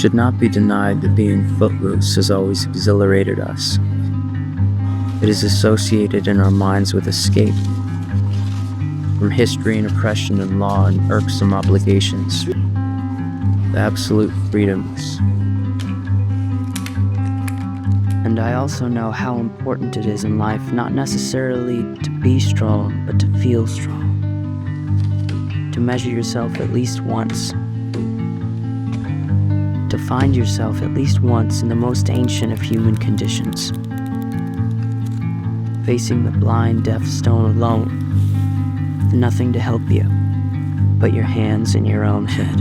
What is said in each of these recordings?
should not be denied that being footloose has always exhilarated us. It is associated in our minds with escape from history and oppression and law and irksome obligations, the absolute freedoms. And I also know how important it is in life not necessarily to be strong, but to feel strong. To measure yourself at least once. To find yourself at least once in the most ancient of human conditions. Facing the blind, deaf stone alone. Nothing to help you, but your hands in your own head.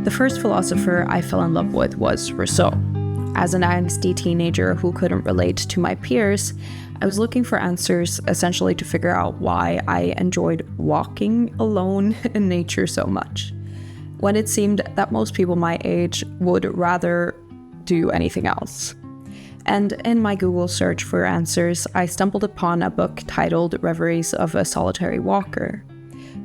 The first philosopher I fell in love with was Rousseau. As an angsty teenager who couldn't relate to my peers, I was looking for answers essentially to figure out why I enjoyed walking alone in nature so much, when it seemed that most people my age would rather do anything else. And in my Google search for answers, I stumbled upon a book titled Reveries of a Solitary Walker.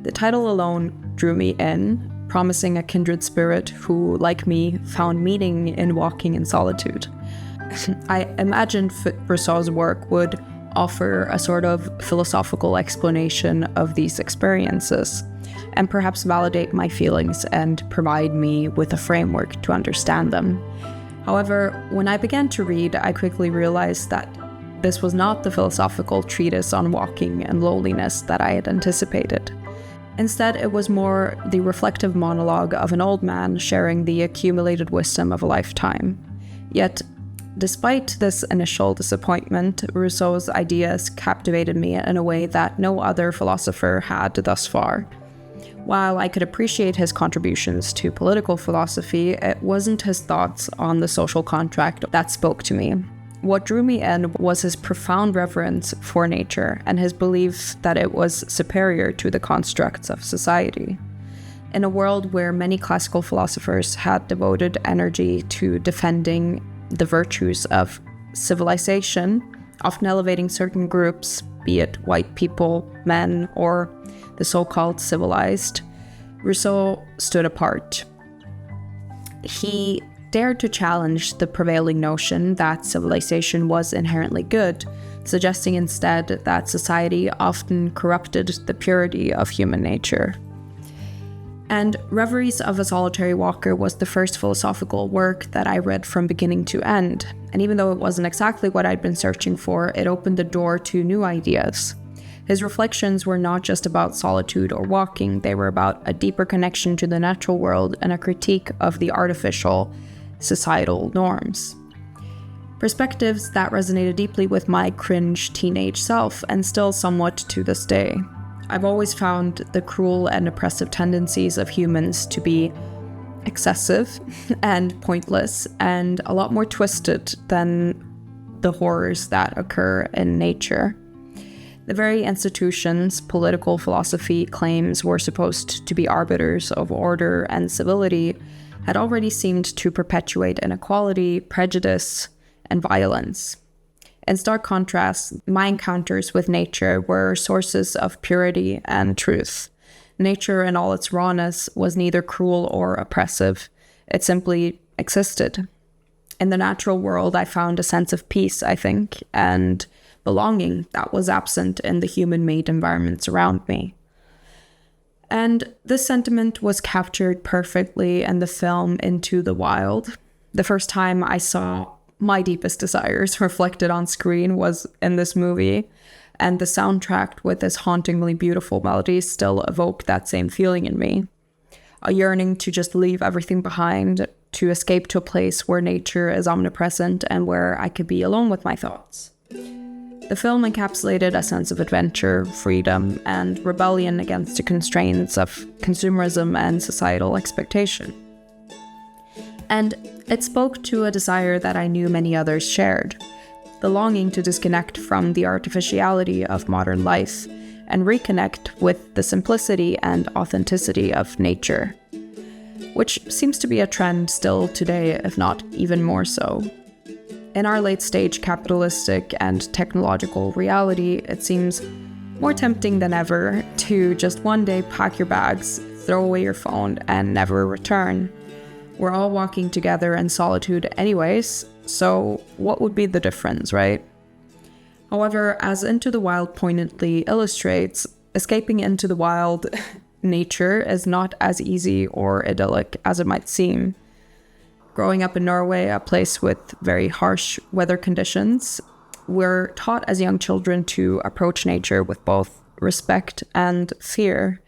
The title alone drew me in, promising a kindred spirit who, like me, found meaning in walking in solitude. I imagined Rousseau's work would offer a sort of philosophical explanation of these experiences, and perhaps validate my feelings and provide me with a framework to understand them. However, when I began to read, I quickly realized that this was not the philosophical treatise on walking and loneliness that I had anticipated. Instead, it was more the reflective monologue of an old man sharing the accumulated wisdom of a lifetime. Yet, despite this initial disappointment, Rousseau's ideas captivated me in a way that no other philosopher had thus far. While I could appreciate his contributions to political philosophy, it wasn't his thoughts on the social contract that spoke to me. What drew me in was his profound reverence for nature and his belief that it was superior to the constructs of society. In a world where many classical philosophers had devoted energy to defending the virtues of civilization, often elevating certain groups, be it white people, men, or the so-called civilized, Rousseau stood apart. He dared to challenge the prevailing notion that civilization was inherently good, suggesting instead that society often corrupted the purity of human nature. And Reveries of a Solitary Walker was the first philosophical work that I read from beginning to end, and even though it wasn't exactly what I'd been searching for, it opened the door to new ideas. His reflections were not just about solitude or walking, they were about a deeper connection to the natural world and a critique of the artificial societal norms. Perspectives that resonated deeply with my cringe teenage self, and still somewhat to this day. I've always found the cruel and oppressive tendencies of humans to be excessive and pointless, and a lot more twisted than the horrors that occur in nature. The very institutions political philosophy claims were supposed to be arbiters of order and civility had already seemed to perpetuate inequality, prejudice, and violence. In stark contrast, my encounters with nature were sources of purity and truth. Nature in all its rawness was neither cruel or oppressive. It simply existed. In the natural world, I found a sense of peace, I think, and belonging that was absent in the human-made environments around me. And this sentiment was captured perfectly in the film Into the Wild. The first time I saw my deepest desires reflected on screen was in this movie, and the soundtrack with its hauntingly beautiful melodies still evoke that same feeling in me. A yearning to just leave everything behind, to escape to a place where nature is omnipresent and where I could be alone with my thoughts. The film encapsulated a sense of adventure, freedom, and rebellion against the constraints of consumerism and societal expectation. And it spoke to a desire that I knew many others shared, the longing to disconnect from the artificiality of modern life and reconnect with the simplicity and authenticity of nature, which seems to be a trend still today, if not even more so. In our late-stage capitalistic and technological reality, it seems more tempting than ever to just one day pack your bags, throw away your phone, and never return. We're all walking together in solitude anyways, so what would be the difference, right? However, as Into the Wild poignantly illustrates, escaping into the wild nature is not as easy or idyllic as it might seem. Growing up in Norway, a place with very harsh weather conditions, we're taught as young children to approach nature with both respect and fear.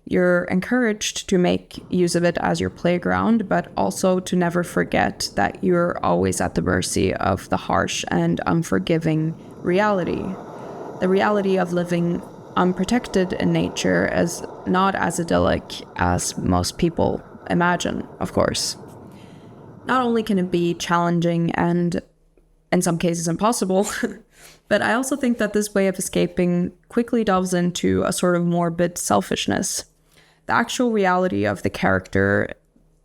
You're encouraged to make use of it as your playground, but also to never forget that you're always at the mercy of the harsh and unforgiving reality. The reality of living unprotected in nature is not as idyllic as most people imagine, of course. Not only can it be challenging and in some cases impossible, but I also think that this way of escaping quickly delves into a sort of morbid selfishness. The actual reality of the character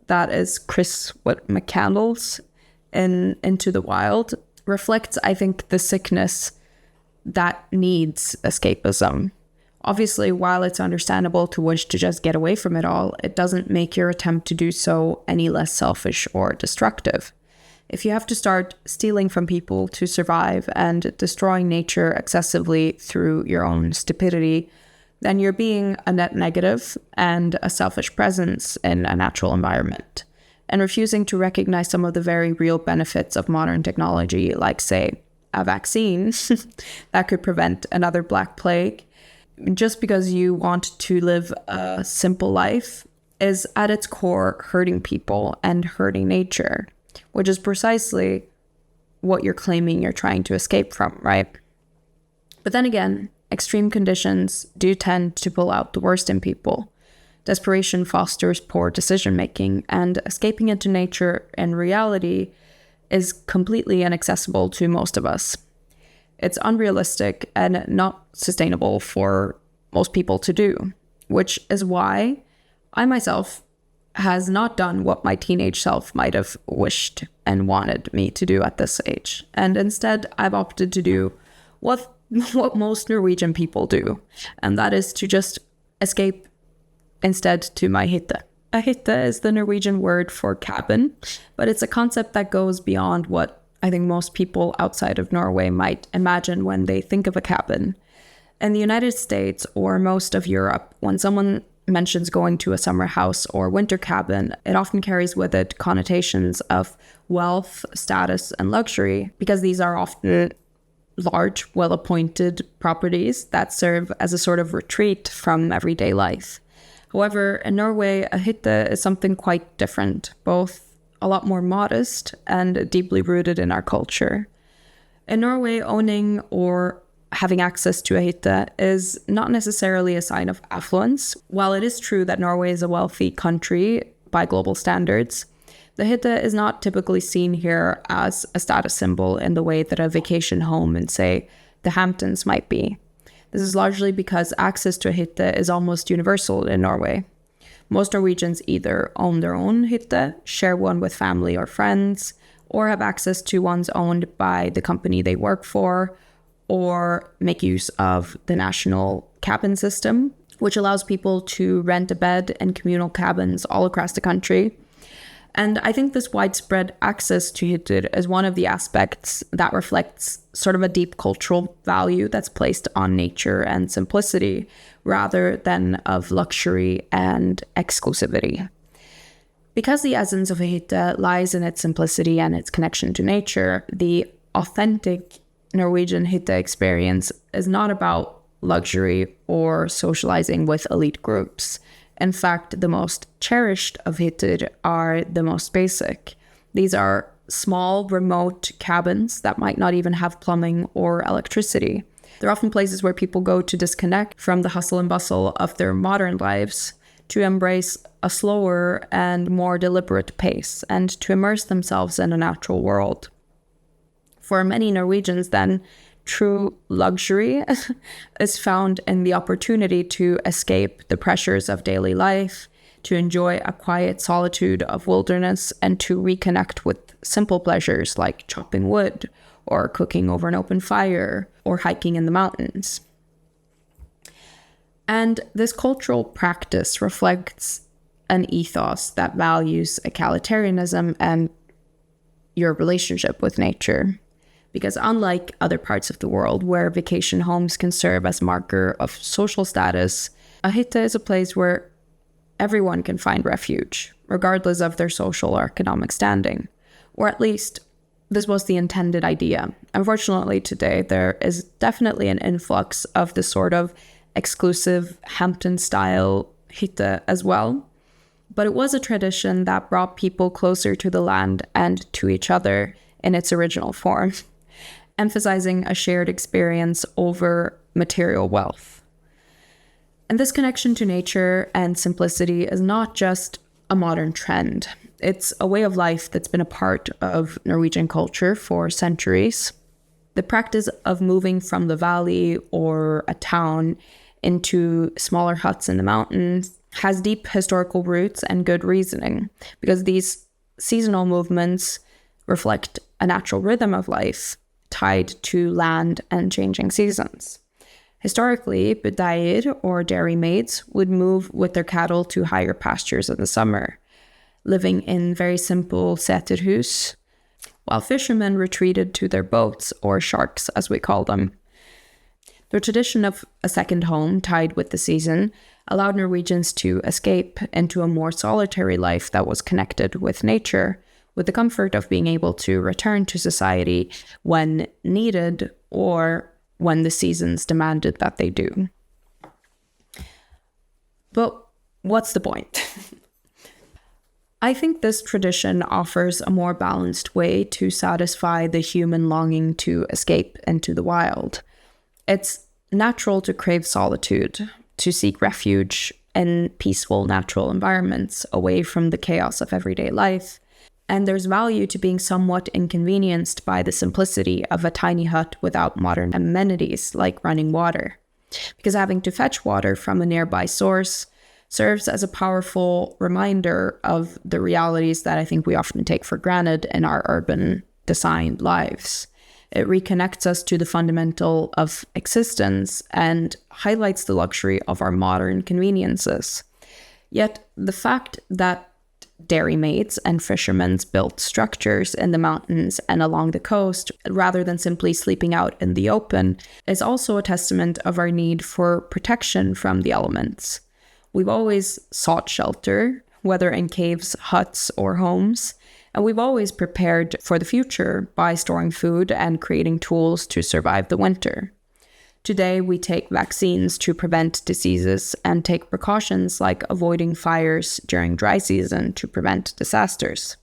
that is Chris McCandless in Into the Wild reflects, I think, the sickness that needs escapism. Obviously, while it's understandable to wish to just get away from it all, it doesn't make your attempt to do so any less selfish or destructive. If you have to start stealing from people to survive and destroying nature excessively through your own stupidity, then you're being a net negative and a selfish presence in a natural environment, and refusing to recognize some of the very real benefits of modern technology, like, say, a vaccine that could prevent another Black Plague, just because you want to live a simple life, is at its core hurting people and hurting nature, which is precisely what you're claiming you're trying to escape from, right? But then again, extreme conditions do tend to pull out the worst in people. Desperation fosters poor decision-making, and escaping into nature in reality is completely inaccessible to most of us. It's unrealistic and not sustainable for most people to do, which is why I myself has not done what my teenage self might have wished and wanted me to do at this age. And instead, I've opted to do what most Norwegian people do, and that is to just escape instead to my hytte. A hytte is the Norwegian word for cabin, but it's a concept that goes beyond what I think most people outside of Norway might imagine when they think of a cabin. In the United States or most of Europe, when someone mentions going to a summer house or winter cabin, it often carries with it connotations of wealth, status, and luxury, because these are often large, well-appointed properties that serve as a sort of retreat from everyday life. However, in Norway, a hytte is something quite different, both a lot more modest and deeply rooted in our culture. In Norway, owning or having access to a hytte is not necessarily a sign of affluence. While it is true that Norway is a wealthy country by global standards, the hytte is not typically seen here as a status symbol in the way that a vacation home in, say, the Hamptons might be. This is largely because access to a hytte is almost universal in Norway. Most Norwegians either own their own hytte, share one with family or friends, or have access to ones owned by the company they work for, or make use of the national cabin system, which allows people to rent a bed in communal cabins all across the country. And I think this widespread access to hytte is one of the aspects that reflects sort of a deep cultural value that's placed on nature and simplicity, rather than of luxury and exclusivity. Because the essence of a hytte lies in its simplicity and its connection to nature, the authentic Norwegian hytte experience is not about luxury or socializing with elite groups. In fact, the most cherished of hytter are the most basic. These are small, remote cabins that might not even have plumbing or electricity. They're often places where people go to disconnect from the hustle and bustle of their modern lives, to embrace a slower and more deliberate pace, and to immerse themselves in a natural world. For many Norwegians, then, true luxury is found in the opportunity to escape the pressures of daily life, to enjoy a quiet solitude of wilderness, and to reconnect with simple pleasures like chopping wood or cooking over an open fire or hiking in the mountains. And this cultural practice reflects an ethos that values egalitarianism and your relationship with nature. Because unlike other parts of the world where vacation homes can serve as a marker of social status, a hytte is a place where everyone can find refuge, regardless of their social or economic standing. Or at least, this was the intended idea. Unfortunately, today, there is definitely an influx of this sort of exclusive Hampton-style hytte as well. But it was a tradition that brought people closer to the land and to each other in its original form, emphasizing a shared experience over material wealth. And this connection to nature and simplicity is not just a modern trend. It's a way of life that's been a part of Norwegian culture for centuries. The practice of moving from the valley or a town into smaller huts in the mountains has deep historical roots and good reasoning, because these seasonal movements reflect a natural rhythm of life tied to land and changing seasons. Historically, budeier or dairy maids would move with their cattle to higher pastures in the summer, living in very simple seterhus, while fishermen retreated to their boats, or sharks as we call them. The tradition of a second home tied with the season allowed Norwegians to escape into a more solitary life that was connected with nature, with the comfort of being able to return to society when needed or when the seasons demanded that they do. But what's the point? I think this tradition offers a more balanced way to satisfy the human longing to escape into the wild. It's natural to crave solitude, to seek refuge in peaceful natural environments away from the chaos of everyday life. And there's value to being somewhat inconvenienced by the simplicity of a tiny hut without modern amenities like running water. Because having to fetch water from a nearby source serves as a powerful reminder of the realities that I think we often take for granted in our urban designed lives. It reconnects us to the fundamental of existence and highlights the luxury of our modern conveniences. Yet the fact that dairy maids and fishermen built structures in the mountains and along the coast rather than simply sleeping out in the open is also a testament of our need for protection from the elements. We've always sought shelter, whether in caves, huts, or homes, and we've always prepared for the future by storing food and creating tools to survive the winter. Today, we take vaccines to prevent diseases and take precautions like avoiding fires during dry season to prevent disasters.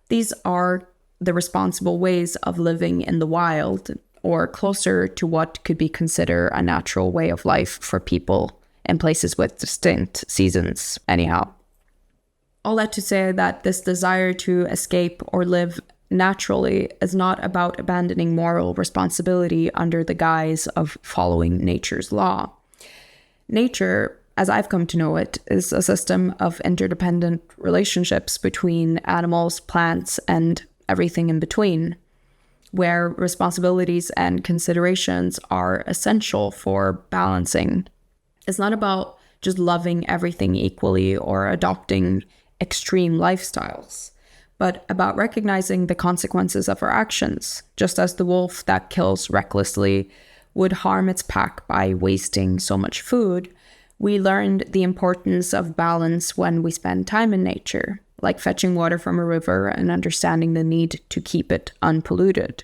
These are the responsible ways of living in the wild, or closer to what could be considered a natural way of life for people in places with distinct seasons, anyhow. All that to say that this desire to escape or live naturally is not about abandoning moral responsibility under the guise of following nature's law. Nature, as I've come to know it, is a system of interdependent relationships between animals, plants, and everything in between, where responsibilities and considerations are essential for balancing. It's not about just loving everything equally or adopting extreme lifestyles, but about recognizing the consequences of our actions, just as the wolf that kills recklessly would harm its pack by wasting so much food. We learned the importance of balance when we spend time in nature, like fetching water from a river and understanding the need to keep it unpolluted.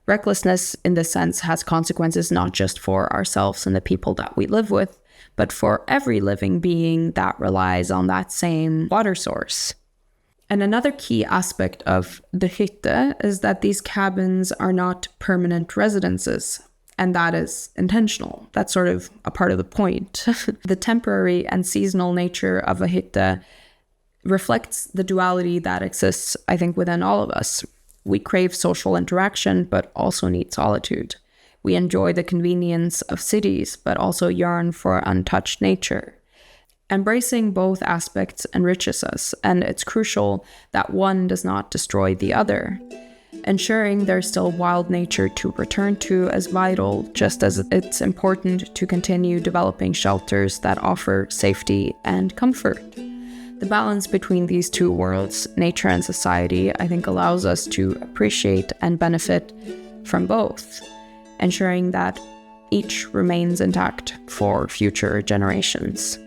Recklessness, in this sense, has consequences not just for ourselves and the people that we live with, but for every living being that relies on that same water source. And another key aspect of the hytte is that these cabins are not permanent residences, and that is intentional. That's sort of a part of the point. The temporary and seasonal nature of a hytte reflects the duality that exists, I think, within all of us. We crave social interaction, but also need solitude. We enjoy the convenience of cities, but also yearn for untouched nature. Embracing both aspects enriches us, and it's crucial that one does not destroy the other. Ensuring there's still wild nature to return to is vital, just as it's important to continue developing shelters that offer safety and comfort. The balance between these two worlds, nature and society, I think allows us to appreciate and benefit from both, ensuring that each remains intact for future generations.